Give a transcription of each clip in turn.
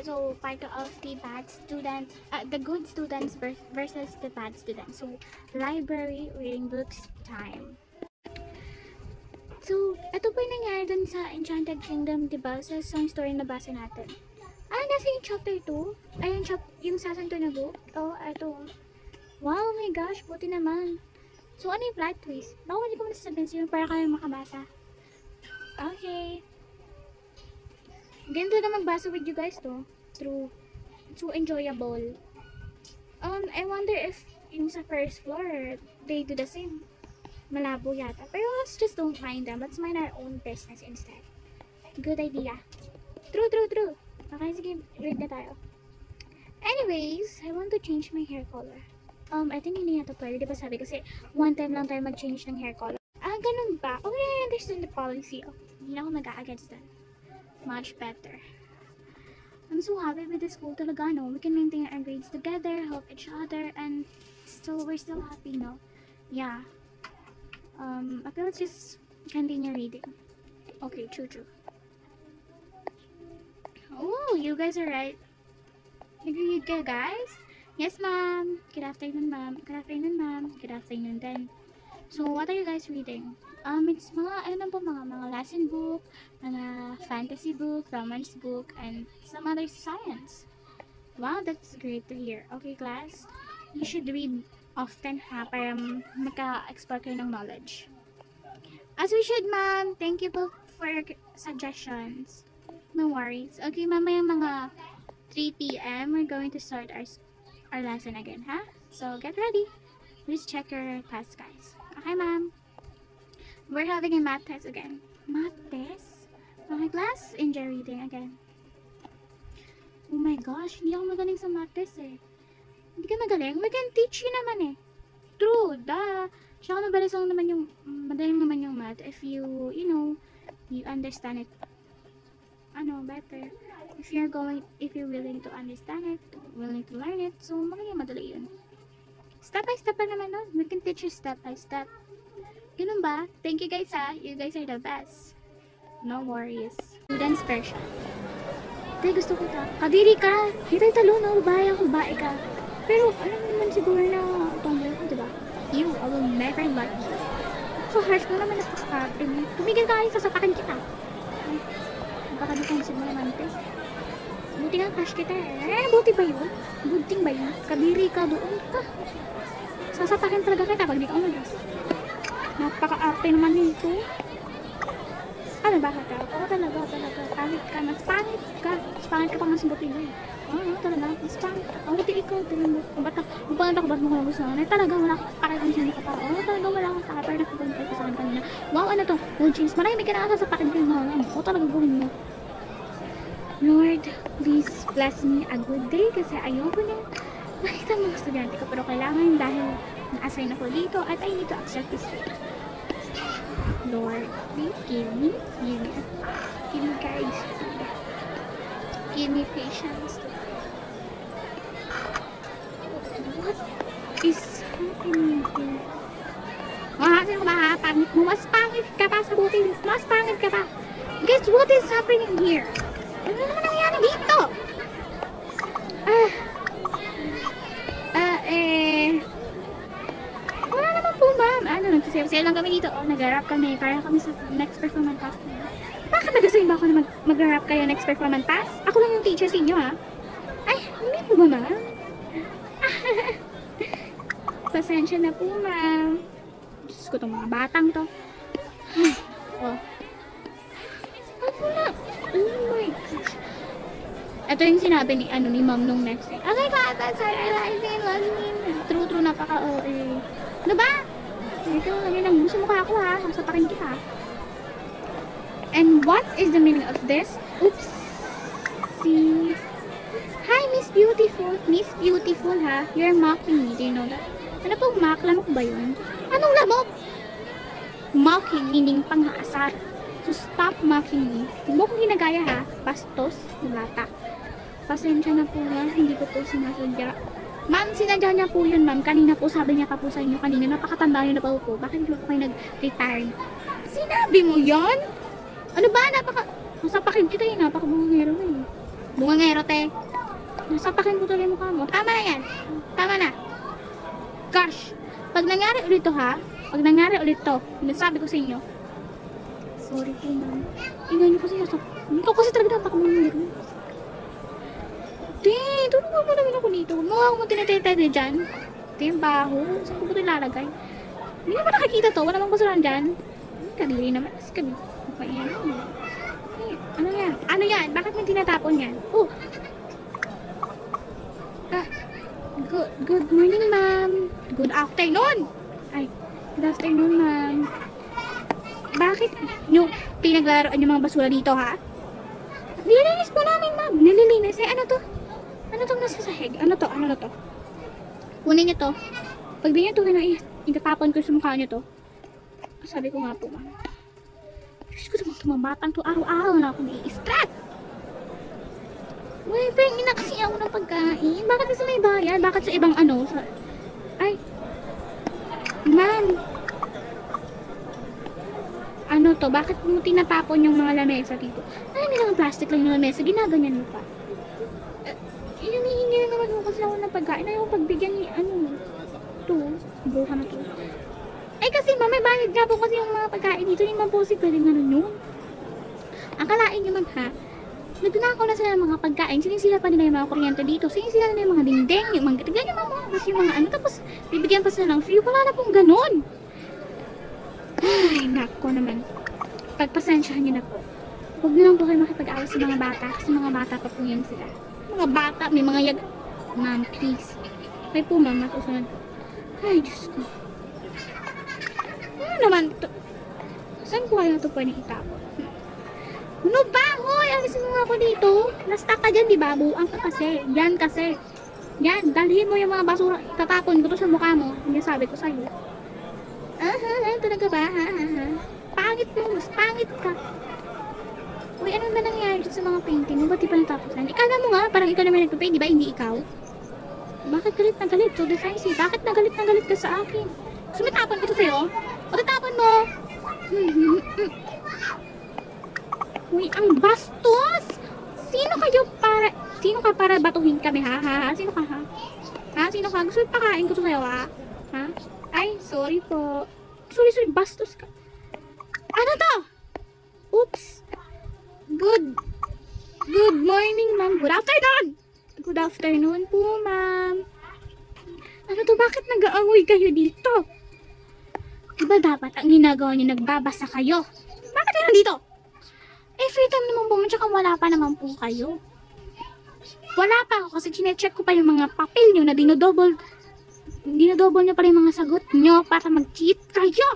So part of the bad student, the good students versus the bad students. So library reading books time. So ito po yung nangyari dun sa Enchanted Kingdom, diba? Sa isang story na basa natin. Nasa yung chapter 2? Ay, yung sasanto na book? Oh, ito. Wow, my gosh, buti naman. So ano yung plot twist? Baka hindi ko masasabihin sa'yo para kayo makabasa. Okay. Ganito na magbasa with you guys to. True. So enjoyable. I wonder if yung sa first floor, they do the same. Malabo yata. Pero let's just don't mind them. Let's mind our own business instead. Good idea. True. Okay, sige, read na tayo. Anyways, I want to change my hair color. I think hindi na ito pwede. Diba sabi kasi one time lang tayo mag-change ng hair color. Ganun ba? Okay, I understand the policy. Oh, hindi na ako mag-a-against that. Much better. I'm so happy with the school talaga, no? We can maintain our grades together, help each other, and we're still happy, no? Yeah. Okay, let's just continue reading. Okay, true. Oh, you guys are right. You good, guys? Yes, ma'am. Good afternoon, ma'am. Good afternoon, ma'am. Good afternoon, then. So, what are you guys reading? It's mga lesson book, mga fantasy book, romance book, and some other science. Wow, that's great to hear. Okay, class. You should read often, ha, para maka-explore kayo ng knowledge. As we should, ma'am. Thank you po for your suggestions. No worries. Okay, mamaya mga 3 p.m. we're going to start our lesson again, ha? So, get ready. Please check your test, guys. Okay, ma'am. We're having a math test again. Math test? Okay, class. Enjoy reading again. Oh my gosh, hindi ako magaling sa math test eh. Hindi ka magaling? We can teach you naman eh. True, duh. Tsaka madaling naman yung math if you understand it. Better. If you're willing to understand it, willing to learn it, so magiging madali yun. Step by step pa naman, no? We can teach you step by step. Ganun ba? Thank you guys, ha? You guys are the best. No worries. Students version. Tay, gusto ko ta. Kadiri ka! Hitay talo, no? Babae ako, babae ka. Pero, alam mo naman siguro na tomboy ko, diba? You, I will never like you. So harsh mo naman napaka-captain. Tumigil ka kayo, sasapakin kita. Ay, magkaka-defensive mo naman, te. Buti nga crush kita eh. Buti ba yun? Buting ba yun? Kadiri ka doon ka. Sasapakin talaga kita pag di ka umalis. Napaka-arte naman nito. Ano ba ka? Oo talaga. Pangit ka. Mas pangit ka. Mas pangit ka pa nga sumbutin mo eh. Oo talaga. Mas pangit ka. Buti ikaw. Ba't ako ko lang gusto na? Talaga wala ka pakikonsyan ka pa. Oo talaga wala ka pa. Pero nakikonsyan ka sa akin kanina. Wow, ano to? Gold chains. Marami ka na sasapakin ko yung mga. Oo talaga gawin mo. Lord, please bless me a good day kasi ayoko na makita mga estudyante ko pero kailangan dahil na-assign ako dito at I need to accept this fate. Lord, please give me guys. Give me patience. What is happening here? Sino ba ha? Pangit mo? Mas pangit ka pa sa buti. Mas pangit ka pa. Guess what is happening here? Ano naman nangyari dito? Wala naman po ma'am. Nagsasayaw lang kami dito. Nag-rap kami para kami sa next performance pass. Bakit nag-assign ba ako na mag-rap kayo next performance pass? Ako lang yung teacher sa inyo ha? Ay, hindi po ba ma'am? Pasensya na po ma'am. Diyos ko itong mga batang to. Oh. Ano na? Oh my gosh. Ito yung sinabi ni ma'am nung next day. Okay, class, sorry, last name. True, napaka-OA. Ano ba? Ito, lang gusto mo ka ako ha. Sasapakin kita. And what is the meaning of this? Oops. See. Hi, Miss Beautiful. Miss Beautiful ha. You're mocking me. Do you know that? Ano pong mock? Lamok ba yun? Anong lamok? Mocking, meaning pang-aasar. So, stop mocking me. Huwag mo kong ginagaya ha. Bastos, lata. Pasensya na po ha. Hindi ko po sinasadya. Ma'am, sinadya niya po yun, ma'am. Kanina po, sabi niya pa po sa inyo kanina. Napakatanda niyo na po. Bakit hindi po kayo nag-retire? Sinabi mo yon? Ano ba? Masapakin kita yun. Napakabungero mo eh. Bungangero, te. Nasapakin ko tuloy yung mukha mo. Tama na yan. Tama na. Gosh. Pag nangyari ulit to, ha? Pag nangyari ulit to, nasabi ko sa inyo. Sorry po, ma'am. Ingay niyo kasi nasa... Ikaw kasi talaga napakamangero. Te, tulungan mo naman ako dito. Huwag mo akong tinatay-tay dyan. Te, yung baho. Saan ko ba ito ilalagay? Hindi naman nakikita to. Wala namang basuran dyan. Kadiri naman. Kasi kami. Papayan. Ano yan? Ano yan? Bakit may tinatapon yan? Oh! Good morning, ma'am. Good afternoon. Ay, good afternoon, ma'am. Bakit yung pinaglaruan yung mga basura dito, ha? Nililinis po namin, ma'am. Nililinis. Eh, ano to? Ano tong nasa sahig? Ano to? Ano to? Kunin niyo to. Pag di niyo to, itatapon ko sa mukha niyo to. Sabi ko nga po, ma'am. Diyos ko naman tumabatang to. Araw-araw na ako nai-stress. Uy, pengin na kasi ako ng pagkain. Bakit sa may bayan? Bakit sa ibang ano? Ay. Ma'am. Ano to? Bakit mo tinatapon yung mga lamesa dito? Ay, hindi lang plastic lang yung lamesa. Ginaganyan mo pa. Hinihingi na naman mo kasi ako ng pagkain. Ayaw pagbigyan ni ano. To. Buha na to. Eh kasi ma'am, may bayad nga po kasi yung mga pagkain dito. Hindi man po si pwedeng ganun yun. Akalain nyo man ha. Nagtunakaw na sila ng mga pagkain. Sinisila pa nila yung mga kuryente dito. Sinisila na yung mga dingding. Yung mga ganyan yung mga yung mga ano. Tapos bibigyan pa sila ng free. Wala na pong ganun. Ay, nako naman. Pagpasensyahan nyo na po. Huwag nyo lang po kayo makipag-away sa mga bata. Kasi mga bata pa po yan sila. Mga bata, may mga yag... Ma'am, please. May po ma'am, masusunod po. Ay, Diyos ko. Ano naman ito? Saan ko kaya ito pwede itapon? Ano ba? Hoy, alisin mo nga ako dito. Nasta ka dyan, di ba? Buang ka kasi. Yan kasi. Yan, dalhin mo yung mga basura. Tatapon ko to sa mukha mo. Yung sabi ko sa'yo. Talaga ba? Pangit mo. Mas pangit ka. Uy, ano ba nangyayari sa mga painting mo? Ba't di pa natapusan? Ikala mo nga, parang ikaw naman nagpapaint, di ba? Hindi ikaw. Bakit galit na galit? So defensive. Bakit na galit ka sa akin? Sumitapon ko to sa'yo? O tatapon mo? Uy, ang bastos! Sino ka para batuhin kami, ha? Sino ka, ha? Ha? Sino ka? Gusto pakain ko to sa'yo, ha? Ha? Ay, sorry po. Sorry, bastos ka. Ano to? Oops. Good morning, ma'am. Good afternoon! Good afternoon po, ma'am. Ano to? Bakit nag-aamoy kayo dito? Diba dapat ang ginagawa niyo, nagbabasa kayo? Bakit kayo nandito? Eh, free time naman po, tsaka wala pa naman po kayo. Wala pa ako kasi chinecheck ko pa yung mga papel nyo na dinodouble nyo pala yung mga sagot nyo para mag-cheat kayo.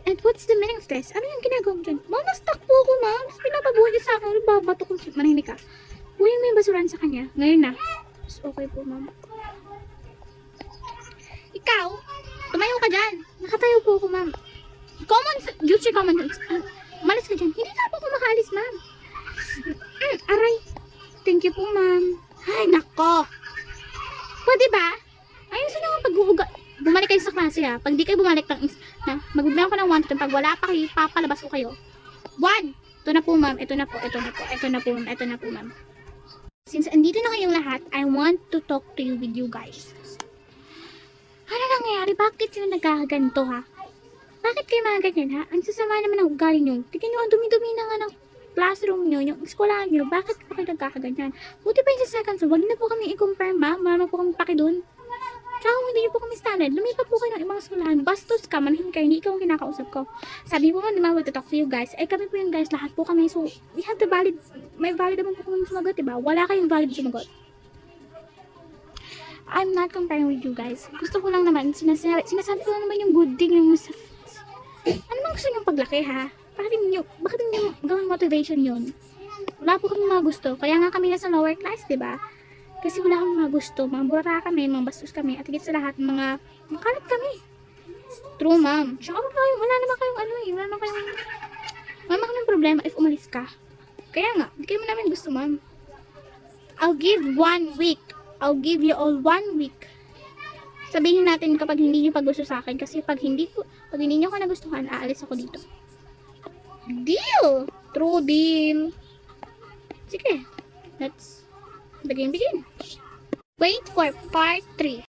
And what's the meaning of this? Ano yung ginagawa mo dyan? Ma'am, na-stuck po ako, ma'am. Pinapabuhay niya sa akin. Babato ko siya. Manahimik ka. Uy, may basuran sa kanya. Ngayon na. Okay po, ma'am. Ikaw, tumayo ka dyan. Nakatayo po ako, ma'am. Use your common sense. Umalis ka dyan. Hindi ka po ako makaalis, ma'am. Aray. Thank you po, ma'am. Ay, nako. Pwede ba? Ayusin nyo nga pag-uuga. Bumalik kayo sa klase, ha. Pag di kayo bumalik magbibilang ko ng 1 to 10. Pag wala pa kayo, papalabas ko kayo. 1. Ito na po, ma'am. Ito na po, ma'am. Since andito na kayong lahat, I want to talk to you with you guys. Ano nangyayari? Bakit sila nagkakaganto, ha? Bakit kayo mga ganyan, ha? Ang sasama naman ang ugali nyo. Tignan nyo, ang dumi-dumi na nga ng classroom nyo, yung eskwelahan nyo. Bakit po kayo nagkakaganyan? Buti pa yung sa second floor. Wag na po kami i-confirm, ba? Wala po kami paki dun. Tsaka kung hindi nyo po kami standard, lumipat po kayo ng ibang eskwelahan. Bastos ka, manhin kayo, hindi ikaw ang kinakausap ko. Sabi po nga, di ba, to talk to you guys. Eh, kami po yung guys, lahat po kami. So, we have the valid, may valid naman po kami sumagot, diba? Wala kayong valid sumagot. I'm not comparing with you guys. Gusto ko lang naman, sinasabi ko lang naman yung good thing yung ano bang gusto nyo paglaki, ha? Bakit hindi nyo gawing motivation yun? Wala po kami mga gusto. Kaya nga kami nasa lower class, diba? Kasi wala kami mga gusto. Mga burara kami, mga bastos kami. At higit sa lahat, mga makalat kami. True, ma'am. Tsaka wala naman kayong ano eh. Wala naman kayong problema if umalis ka. Kaya nga, hindi kayo namin gusto, ma'am. I'll give 1 week. I'll give you all 1 week. Sabihin natin kapag hindi nyo gusto sa akin. Kasi pag hindi nyo ka nagustuhan, aalis ako dito. Deal! True deal. Sige. Let's begin. Wait for part 3.